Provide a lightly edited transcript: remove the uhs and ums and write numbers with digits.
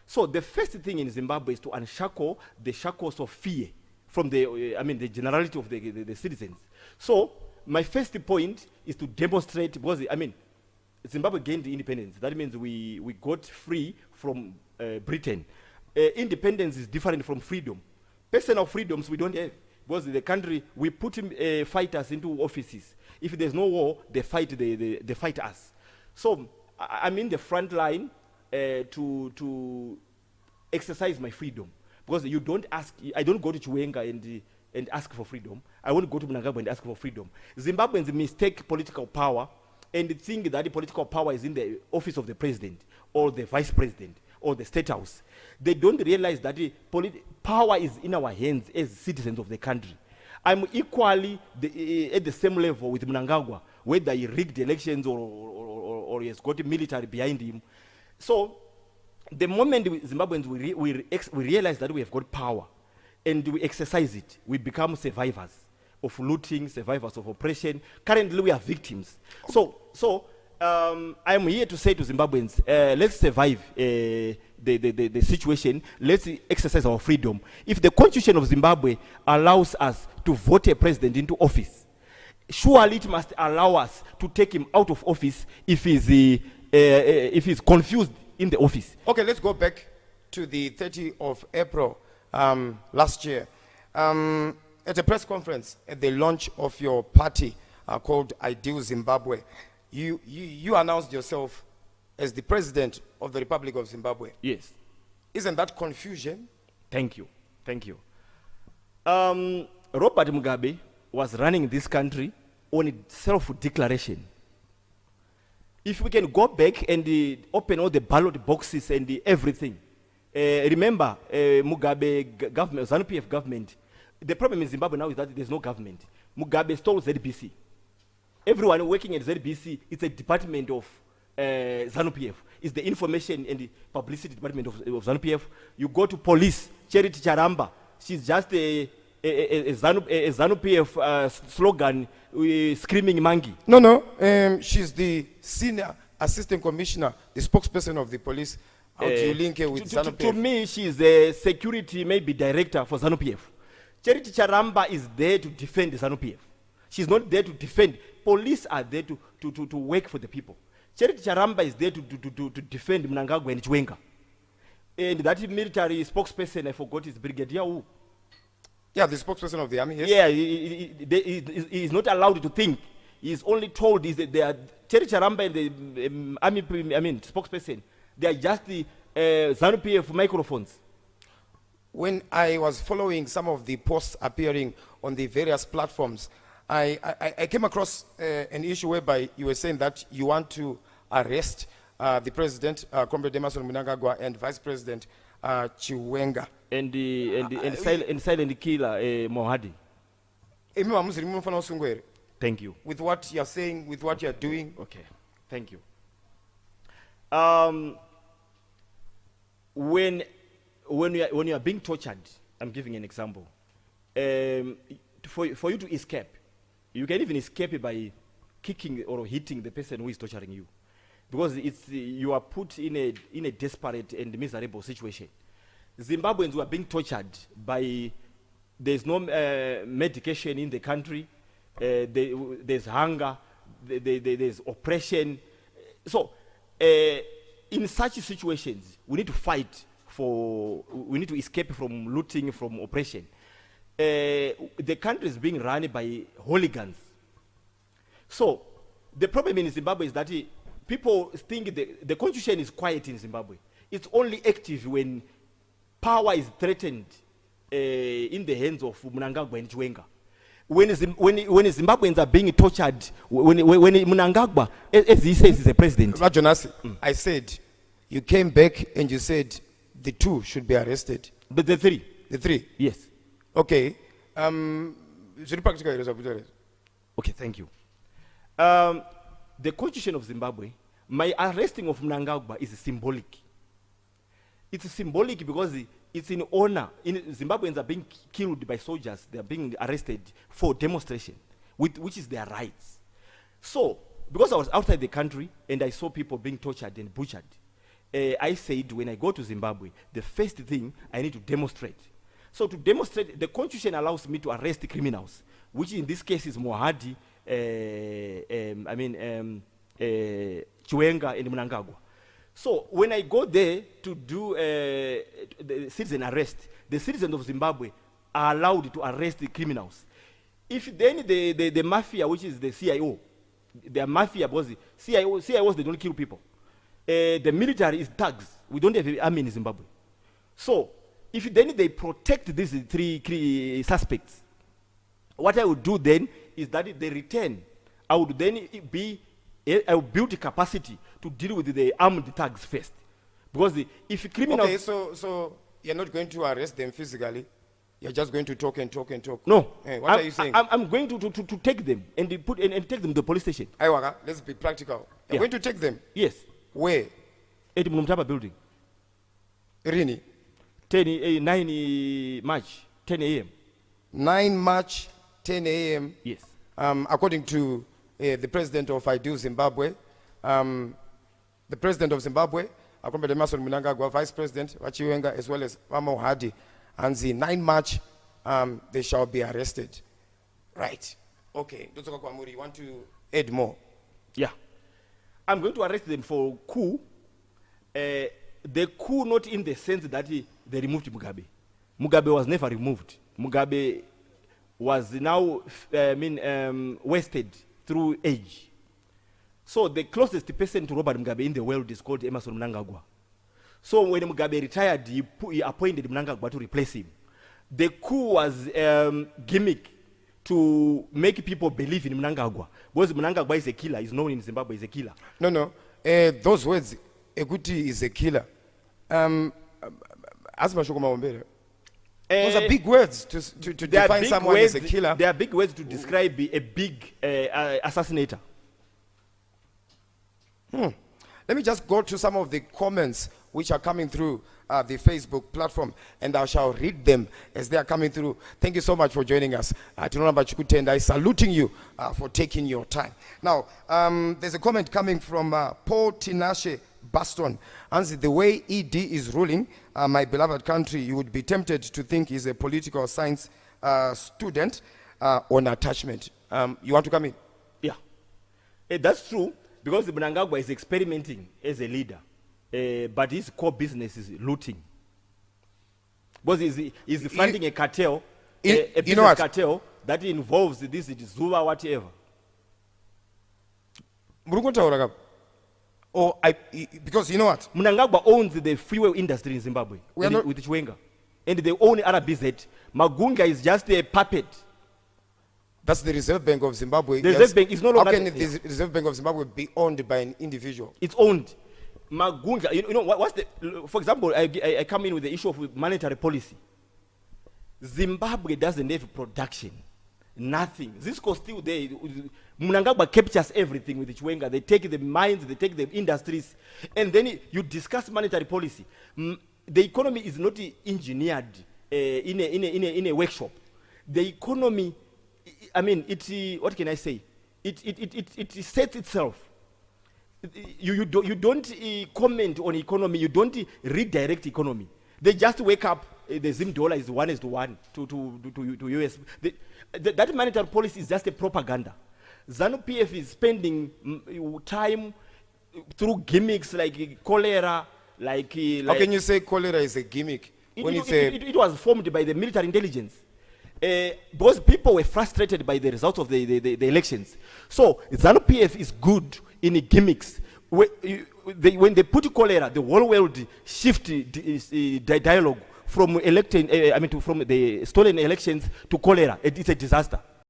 So the first thing in Zimbabwe is to unshackle the shackles of fear from the generality of the citizens. So my first point is to demonstrate, because Zimbabwe gained independence. That means we got free from Britain. Independence is different from freedom. Personal freedoms we don't have, because the country, we put fighters into offices. If there's no war, they fight us. So I'm in the front line to exercise my freedom, because you don't ask. I don't go to Chiwenga and ask for freedom. I won't go to Mnangagwa and ask for freedom. Zimbabweans mistake political power and think that the political power is in the office of the president or the vice president or the state house. They don't realize that the power is in our hands as citizens of the country. I'm equally at the same level with Mnangagwa, whether he rigged elections or he has got a military behind him. So the moment Zimbabweans we realize that we have got power and we exercise it, we become survivors of looting, survivors of oppression. Currently we are victims. So I'm here to say to Zimbabweans, let's survive the situation. Let's exercise our freedom. If the constitution of Zimbabwe allows us to vote a president into office, surely it must allow us to take him out of office if he's confused in the office. Okay, let's go back to the 30th of April last year. At a press conference at the launch of your party called Ideal Zimbabwe, you announced yourself as the president of the Republic of Zimbabwe. Yes. Isn't that confusion? Thank you. Robert Mugabe was running this country on self-declaration. If we can go back and open all the ballot boxes and everything, remember Mugabe government, ZANU-PF government, the problem in Zimbabwe now is that there's no government. Mugabe stole ZBC. Everyone working at ZBC, it's a department of ZANU-PF. It's the information and the publicity department of ZANU-PF. You go to police, Charity Charamba, she's just a ZANU-PF slogan, screaming monkey. No, she's the senior assistant commissioner, the spokesperson of the police. How do you link her with ZANU-PF? To me, she's a security, maybe director for ZANU-PF. Charity Charamba is there to defend ZANU-PF. She's not there to defend. Police are there to work for the people. Charity Charamba is there to defend Mnangagwa and Chiwenga. And that military spokesperson, I forgot his brigadier who. Yeah, the spokesperson of the army, yes. Yeah, he is not allowed to think. He is only told is that they are Charity Charamba and the army, spokesperson. They are just the ZANU-PF microphones. When I was following some of the posts appearing on the various platforms, I came across an issue whereby you were saying that you want to arrest the president, Comrade Emerson Mnangagwa, and Vice President Chiwenga. And silent killer Mohadi. Thank you. With what you're saying, with what you're doing. Okay, thank you. When you are being tortured, I'm giving an example. For you to escape, you can even escape by kicking or hitting the person who is torturing you, because you are put in a desperate and miserable situation. Zimbabweans were being tortured by, there's no medication in the country, there's hunger, there's oppression. So in such situations, we need to fight we need to escape from looting, from oppression. The country is being run by hooligans. So the problem in Zimbabwe is that people think the constitution is quiet in Zimbabwe. It's only active when power is threatened in the hands of Mnangagwa and Chiwenga. When Zimbabweans are being tortured, when Mnangagwa, as he says, is a president. Jonasi, I said, you came back and you said the two should be arrested. But the three? The three? Yes. Okay. Okay, thank you. The constitution of Zimbabwe, my arresting of Mnangagwa is symbolic. It's symbolic because it's in honor. Zimbabweans are being killed by soldiers. They are being arrested for demonstration, which is their rights. So, because I was outside the country and I saw people being tortured and butchered, I said when I go to Zimbabwe, the first thing I need to demonstrate. So to demonstrate, the constitution allows me to arrest criminals, which in this case is Mohadi, Chiwenga and Mnangagwa. So when I go there to do the citizen arrest, the citizens of Zimbabwe are allowed to arrest the criminals. If then the mafia, which is the CIO, the mafia was CIOs, they don't kill people. The military is thugs. We don't have an army in Zimbabwe. So if then they protect these three suspects, what I would do then is that they return. I would then I would build capacity to deal with the armed thugs first. Because if criminals... Okay, so you're not going to arrest them physically. You're just going to talk and talk and talk. No. What are you saying? I'm going to take them and take them to the police station. Aiwaga, let's be practical. You're going to take them? Yes. Where? At Mnumtaba building. Rini? 9 March, 10 a.m. 9 March, 10 a.m. Yes. According to the president of Ideal Zimbabwe, the president of Zimbabwe, President Mnangagwa, vice president, Chiwenga, as well as Mohadi, and the 9 March, they shall be arrested. Right. Okay. Dr. Kwamuri, you want to add more? Yeah. I'm going to arrest them for coup. The coup not in the sense that they removed Mugabe. Mugabe was never removed. Mugabe was now wasted through age. So the closest person to Robert Mugabe in the world is called Emerson Mnangagwa. So when Mugabe retired, he appointed Mnangagwa to replace him. The coup was gimmick to make people believe in Mnangagwa. Because Mnangagwa is a killer. He's known in Zimbabwe as a killer. No. Those words, Eguti is a killer. Those are big words to define someone as a killer. They are big words to describe a big assassinator. Let me just go to some of the comments which are coming through the Facebook platform, and I shall read them as they are coming through. Thank you so much for joining us. I saluting you for taking your time. Now, there's a comment coming from Paul Tinashe Baston. And the way ED is ruling my beloved country, you would be tempted to think he's a political science student on attachment. You want to come in? Yeah. That's true, because Mnangagwa is experimenting as a leader. But his core business is looting. Because he's funding a cartel, a business cartel that involves this Zuba, whatever. Because you know what? Mnangagwa owns the fuel industry in Zimbabwe with Chiwenga. And they own RBZ. Magunga is just a puppet. That's the Reserve Bank of Zimbabwe. The Reserve Bank is no longer... How can the Reserve Bank of Zimbabwe be owned by an individual? It's owned. Magunga, you know what's the... For example, I come in with the issue of monetary policy. Zimbabwe doesn't have production. Nothing. This goes still there. Mnangagwa captures everything with Chiwenga. They take the mines, they take the industries, and then you discuss monetary policy. The economy is not engineered in a workshop. The economy, what can I say? It sets itself. You don't comment on economy. You don't redirect economy. They just wake up. The Zim dollar is 1:1 to US. That monetary policy is just a propaganda. ZANU-PF is spending time through gimmicks like cholera, like... How can you say cholera is a gimmick? It was formed by the military intelligence. Because people were frustrated by the results of the elections. So ZANU-PF is good in the gimmicks. When they put cholera, the whole world shift dialogue from from the stolen elections to cholera. It's a disaster.